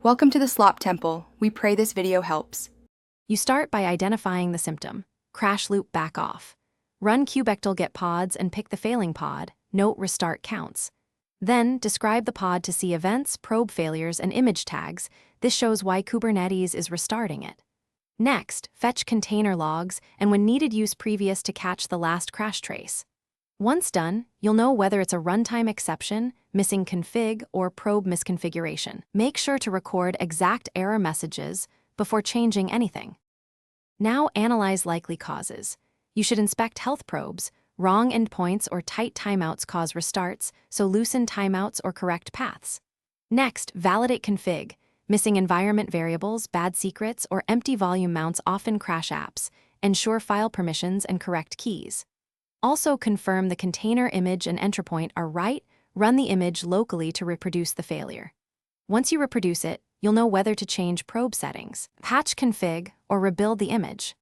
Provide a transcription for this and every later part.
Welcome to the Slop Temple. We pray this video helps. You start by identifying the symptom. Crash loop back off. Run kubectl get pods and pick the failing pod. Note restart counts. Then, describe the pod to see events, probe failures, and image tags. This shows why Kubernetes is restarting it. Next, fetch container logs, and when needed use previous to catch the last crash trace. Once done, you'll know whether it's a runtime exception, missing config, or probe misconfiguration. Make sure to record exact error messages before changing anything. Now analyze likely causes. You should inspect health probes. Wrong endpoints or tight timeouts cause restarts, so loosen timeouts or correct paths. Next, validate config. Missing environment variables, bad secrets, or empty volume mounts often crash apps. Ensure file permissions and correct keys. Also confirm the container image and entry point are right. Run the image locally to reproduce the failure. Once you reproduce it, you'll know whether to change probe settings, patch config, or rebuild the image.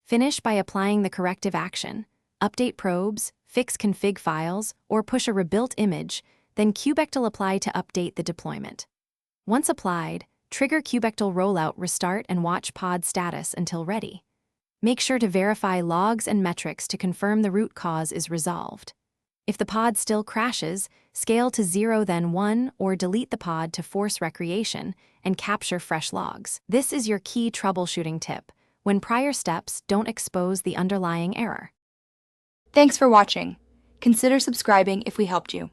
Finish by applying the corrective action. Update probes, fix config files, or push a rebuilt image, then kubectl apply to update the deployment. Once applied, trigger kubectl rollout restart and watch pod status until ready. Make sure to verify logs and metrics to confirm the root cause is resolved. If the pod still crashes, scale to 0 then 1 or delete the pod to force recreation and capture fresh logs. This is your key troubleshooting tip. When prior steps don't expose the underlying error. Thanks for watching. Consider subscribing if we helped you.